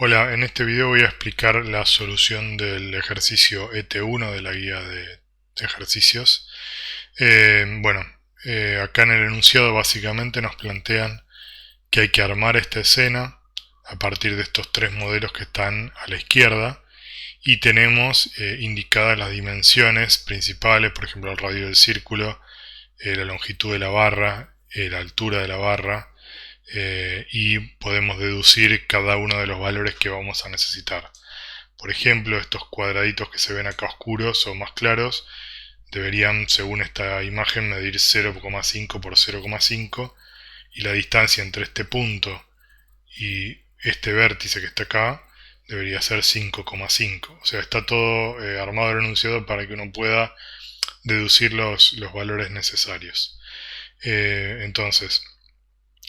Hola, en este video voy a explicar la solución del ejercicio ET1 de la guía de ejercicios. Acá en el enunciado básicamente nos plantean que hay que armar esta escena a partir de estos tres modelos que están a la izquierda y tenemos indicadas las dimensiones principales, por ejemplo el radio del círculo, la longitud de la barra, la altura de la barra, y podemos deducir cada uno de los valores que vamos a necesitar. Por ejemplo, estos cuadraditos que se ven acá oscuros o más claros deberían, según esta imagen, medir 0,5 por 0,5 y la distancia entre este punto y este vértice que está acá debería ser 5,5. O sea, está todo armado el enunciado para que uno pueda deducir los valores necesarios. Entonces,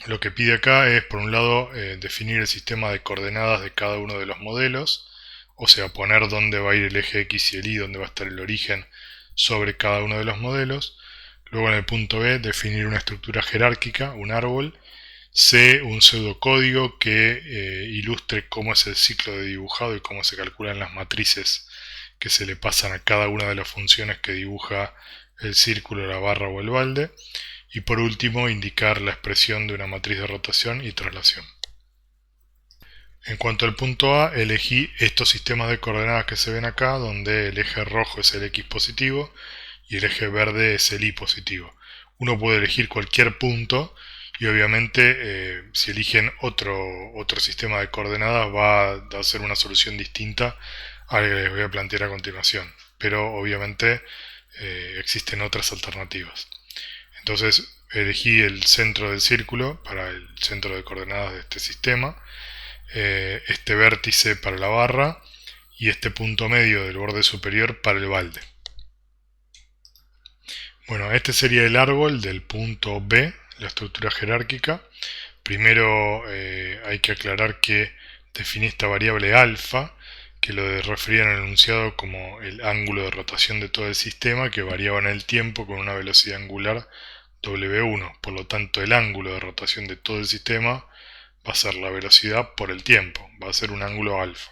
lo que pide acá es, por un lado, definir el sistema de coordenadas de cada uno de los modelos, o sea, poner dónde va a ir el eje X y el Y, dónde va a estar el origen sobre cada uno de los modelos. Luego en el punto B, definir una estructura jerárquica, un árbol. C, un pseudocódigo que ilustre cómo es el ciclo de dibujado y cómo se calculan las matrices que se le pasan a cada una de las funciones que dibuja el círculo, la barra o el balde. Y por último, indicar la expresión de una matriz de rotación y traslación. En cuanto al punto A, elegí estos sistemas de coordenadas que se ven acá, donde el eje rojo es el X positivo y el eje verde es el Y positivo. Uno puede elegir cualquier punto y obviamente si eligen otro sistema de coordenadas va a ser una solución distinta a la que les voy a plantear a continuación. Pero obviamente existen otras alternativas. Entonces elegí el centro del círculo para el centro de coordenadas de este sistema, este vértice para la barra y este punto medio del borde superior para el balde. Bueno, este sería el árbol del punto B, la estructura jerárquica. Primero hay que aclarar que definí esta variable alfa, que lo refería en el enunciado como el ángulo de rotación de todo el sistema, que variaba en el tiempo con una velocidad angular W1. Por lo tanto, el ángulo de rotación de todo el sistema va a ser la velocidad por el tiempo, va a ser un ángulo alfa.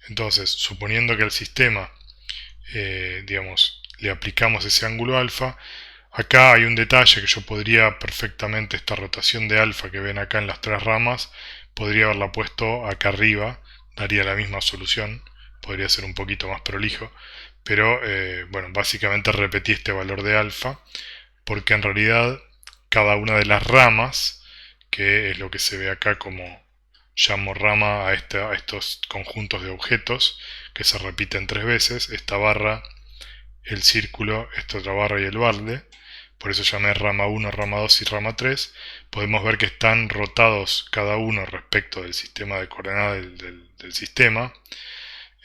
Entonces, suponiendo que al sistema, le aplicamos ese ángulo alfa, acá hay un detalle que yo podría perfectamente, esta rotación de alfa que ven acá en las tres ramas, podría haberla puesto acá arriba, daría la misma solución, podría ser un poquito más prolijo, pero bueno, básicamente repetí este valor de alfa, porque en realidad cada una de las ramas, que es lo que se ve acá como llamo rama a estos conjuntos de objetos que se repiten tres veces, esta barra, el círculo, esta otra barra y el balde, por eso llamé rama 1, rama 2 y rama 3, podemos ver que están rotados cada uno respecto del sistema de coordenadas del sistema,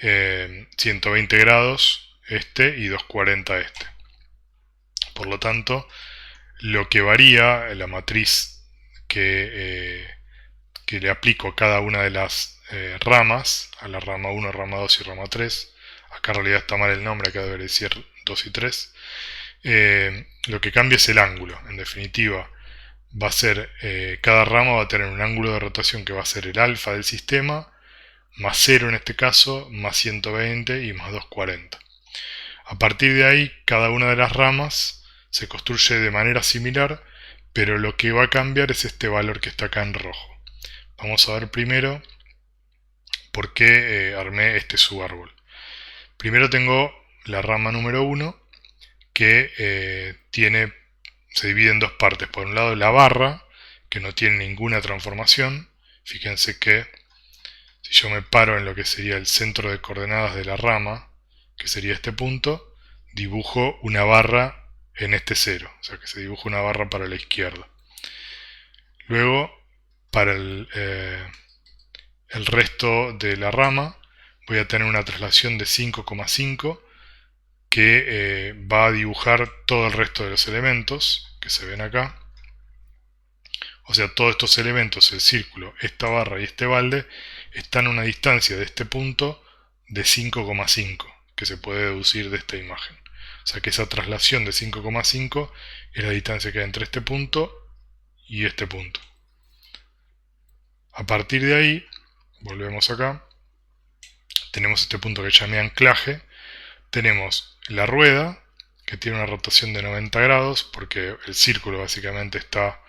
120 grados este y 240 este. Por lo tanto, lo que varía la matriz que le aplico a cada una de las ramas, a la rama 1, rama 2 y rama 3, acá en realidad está mal el nombre, acá debería decir 2 y 3, lo que cambia es el ángulo. En definitiva, va a ser, cada rama va a tener un ángulo de rotación que va a ser el alfa del sistema, más 0 en este caso, más 120 y más 240. A partir de ahí, cada una de las ramas se construye de manera similar, pero lo que va a cambiar es este valor que está acá en rojo. Vamos a ver primero por qué armé este subárbol. Primero tengo la rama número 1 que se divide en dos partes. Por un lado la barra, que no tiene ninguna transformación. Fíjense que si yo me paro en lo que sería el centro de coordenadas de la rama, que sería este punto, dibujo una barra en este cero, o sea que se dibuja una barra para la izquierda. Luego, para el resto de la rama, voy a tener una traslación de 5,5 que va a dibujar todo el resto de los elementos que se ven acá. O sea, todos estos elementos, el círculo, esta barra y este balde, están a una distancia de este punto de 5,5, que se puede deducir de esta imagen. O sea que esa traslación de 5,5 es la distancia que hay entre este punto y este punto. A partir de ahí volvemos acá, tenemos este punto que llamé anclaje, tenemos la rueda, que tiene una rotación de 90 grados, porque el círculo básicamente está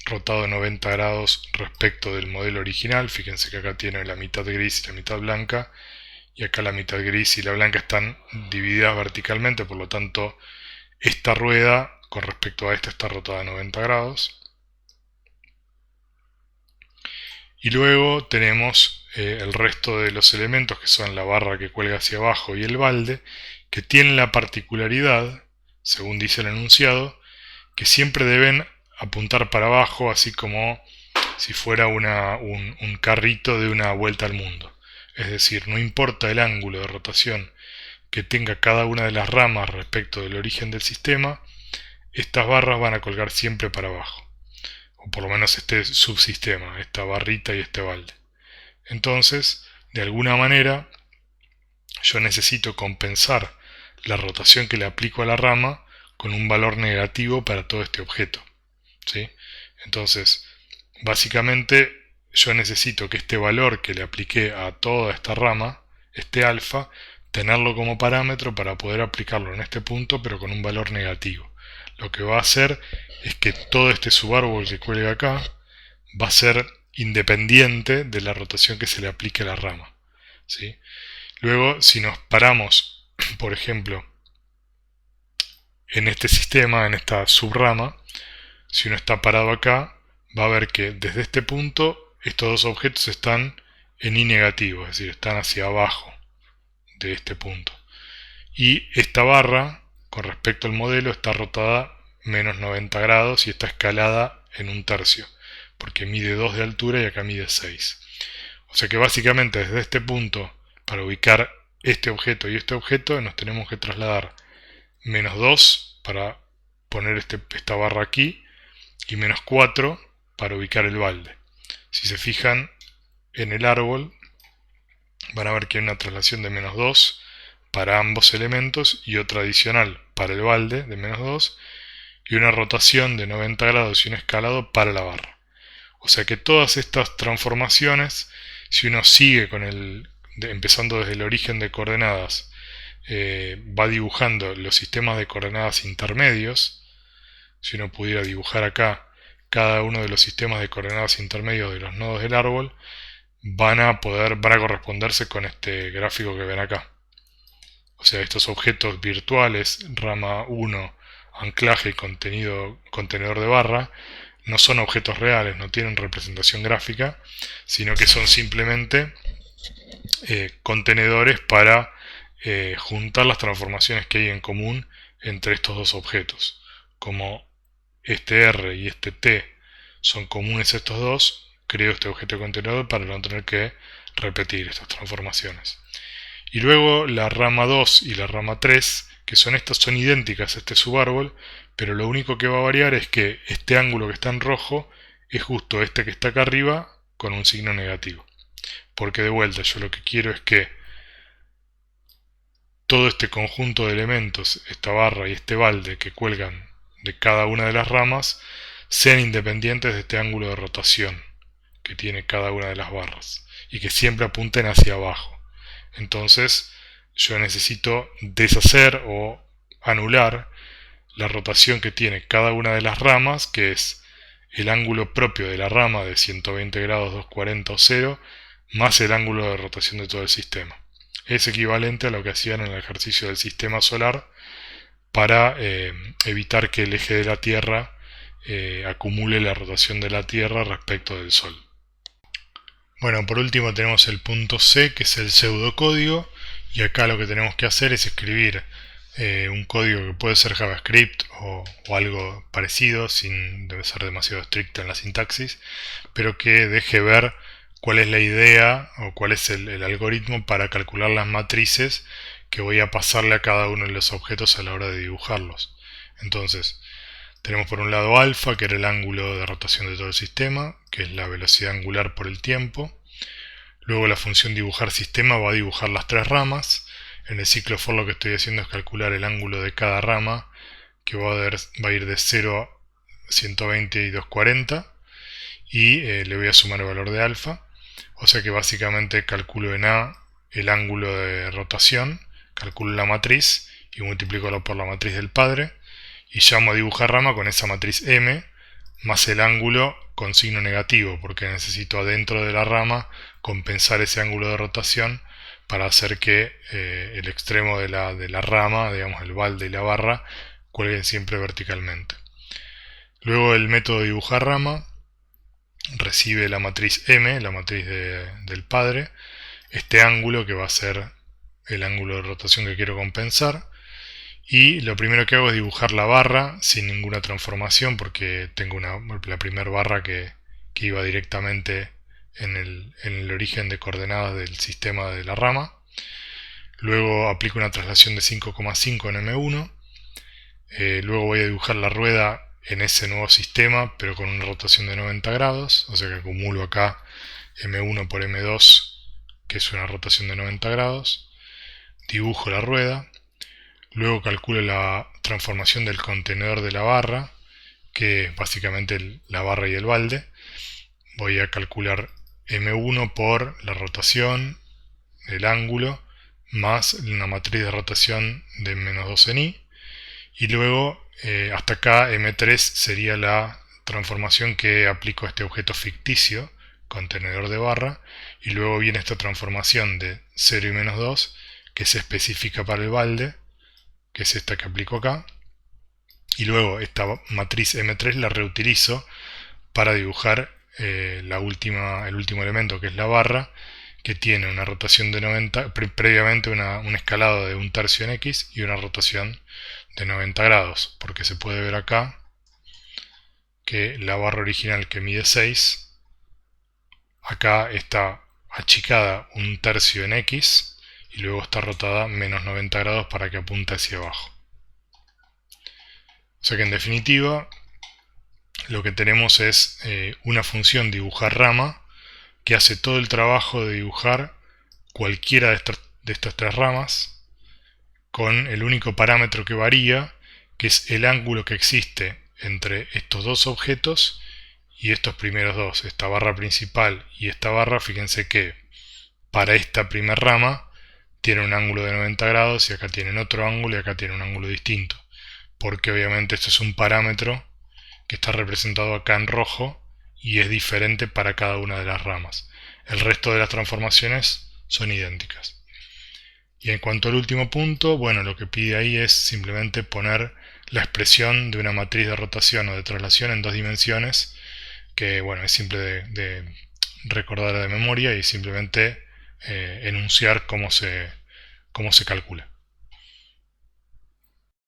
rotado 90 grados respecto del modelo original. Fíjense que acá tiene la mitad gris y la mitad blanca, y acá la mitad gris y la blanca están divididas verticalmente, por lo tanto esta rueda con respecto a esta está rotada 90 grados. Y luego tenemos el resto de los elementos, que son la barra que cuelga hacia abajo y el balde, que tienen la particularidad, según dice el enunciado, que siempre deben apuntar para abajo, así como si fuera un carrito de una vuelta al mundo. Es decir, no importa el ángulo de rotación que tenga cada una de las ramas respecto del origen del sistema, estas barras van a colgar siempre para abajo. O por lo menos este subsistema, esta barrita y este balde. Entonces, de alguna manera, yo necesito compensar la rotación que le aplico a la rama con un valor negativo para todo este objeto, ¿sí? Entonces, básicamente, yo necesito que este valor que le apliqué a toda esta rama, este alfa, tenerlo como parámetro para poder aplicarlo en este punto, pero con un valor negativo. Lo que va a hacer es que todo este subárbol que cuelga acá va a ser independiente de la rotación que se le aplique a la rama, ¿sí? Luego, si nos paramos, por ejemplo, en este sistema, en esta subrama, si uno está parado acá, va a ver que desde este punto estos dos objetos están en Y negativo, es decir, están hacia abajo de este punto. Y esta barra, con respecto al modelo, está rotada menos 90 grados y está escalada en un tercio, porque mide 2 de altura y acá mide 6. O sea que básicamente desde este punto, para ubicar este objeto y este objeto, nos tenemos que trasladar menos 2 para poner esta barra aquí, y menos 4 para ubicar el balde. Si se fijan en el árbol, van a ver que hay una traslación de menos 2 para ambos elementos y otra adicional para el balde de menos 2 y una rotación de 90 grados y un escalado para la barra. O sea que todas estas transformaciones, si uno sigue empezando desde el origen de coordenadas, va dibujando los sistemas de coordenadas intermedios. Si uno pudiera dibujar acá cada uno de los sistemas de coordenadas intermedios de los nodos del árbol, van a corresponderse con este gráfico que ven acá. O sea, estos objetos virtuales, rama 1, anclaje y contenedor de barra, no son objetos reales, no tienen representación gráfica, sino que son simplemente contenedores para juntar las transformaciones que hay en común entre estos dos objetos. Como este R y este T son comunes a estos dos, creo este objeto contenedor para no tener que repetir estas transformaciones. Y luego la rama 2 y la rama 3, que son idénticas a este subárbol, pero lo único que va a variar es que este ángulo que está en rojo es justo este que está acá arriba con un signo negativo. Porque de vuelta, yo lo que quiero es que todo este conjunto de elementos, esta barra y este balde que cuelgan de cada una de las ramas, sean independientes de este ángulo de rotación que tiene cada una de las barras y que siempre apunten hacia abajo. Entonces yo necesito deshacer o anular la rotación que tiene cada una de las ramas, que es el ángulo propio de la rama de 120 grados, 240 o 0, más el ángulo de rotación de todo el sistema. Es equivalente a lo que hacían en el ejercicio del sistema solar para evitar que el eje de la Tierra acumule la rotación de la Tierra respecto del Sol. Bueno, por último tenemos el punto C, que es el pseudocódigo, y acá lo que tenemos que hacer es escribir un código que puede ser JavaScript o algo parecido, sin debe ser demasiado estricto en la sintaxis, pero que deje ver cuál es la idea o cuál es el algoritmo para calcular las matrices que voy a pasarle a cada uno de los objetos a la hora de dibujarlos. Entonces, tenemos por un lado alfa, que era el ángulo de rotación de todo el sistema, que es la velocidad angular por el tiempo. Luego la función dibujar sistema va a dibujar las tres ramas. En el ciclo for lo que estoy haciendo es calcular el ángulo de cada rama, que va a ir de 0 a 120 y 240, y le voy a sumar el valor de alfa. O sea que básicamente calculo en A el ángulo de rotación, calculo la matriz y multiplico por la matriz del padre y llamo a dibujar rama con esa matriz M más el ángulo con signo negativo, porque necesito adentro de la rama compensar ese ángulo de rotación para hacer que el extremo de la rama, digamos el balde y la barra, cuelguen siempre verticalmente. Luego el método dibujar rama recibe la matriz M, la matriz del padre, este ángulo que va a ser el ángulo de rotación que quiero compensar, y lo primero que hago es dibujar la barra sin ninguna transformación porque tengo la primera barra que iba directamente en el origen de coordenadas del sistema de la rama. Luego aplico una traslación de 5,5 en M1. Luego voy a dibujar la rueda en ese nuevo sistema pero con una rotación de 90 grados, o sea que acumulo acá M1 por M2, que es una rotación de 90 grados. Dibujo la rueda. Luego calculo la transformación del contenedor de la barra, que es básicamente la barra y el balde. Voy a calcular M1 por la rotación, el ángulo, más una matriz de rotación de menos 2 en i. Y luego, hasta acá, M3 sería la transformación que aplico a este objeto ficticio, contenedor de barra. Y luego viene esta transformación de 0 y menos 2, que se especifica para el balde, que es esta que aplico acá, y luego esta matriz M3 la reutilizo para dibujar el último elemento, que es la barra, que tiene una rotación de 90, previamente un escalado de 1/3 en X y una rotación de 90 grados, porque se puede ver acá que la barra original, que mide 6, acá está achicada 1/3 en X y luego está rotada menos 90 grados para que apunte hacia abajo. O sea que en definitiva lo que tenemos es una función dibujar rama que hace todo el trabajo de dibujar cualquiera de estas tres ramas con el único parámetro que varía, que es el ángulo que existe entre estos dos objetos y estos primeros dos, esta barra principal y esta barra. Fíjense que para esta primera rama tiene un ángulo de 90 grados y acá tienen otro ángulo y acá tiene un ángulo distinto, porque obviamente esto es un parámetro que está representado acá en rojo y es diferente para cada una de las ramas. El resto de las transformaciones son idénticas. Y en cuanto al último punto, bueno, lo que pide ahí es simplemente poner la expresión de una matriz de rotación o de traslación en 2 dimensiones, que bueno, es simple de recordar de memoria y simplemente enunciar cómo se calcula.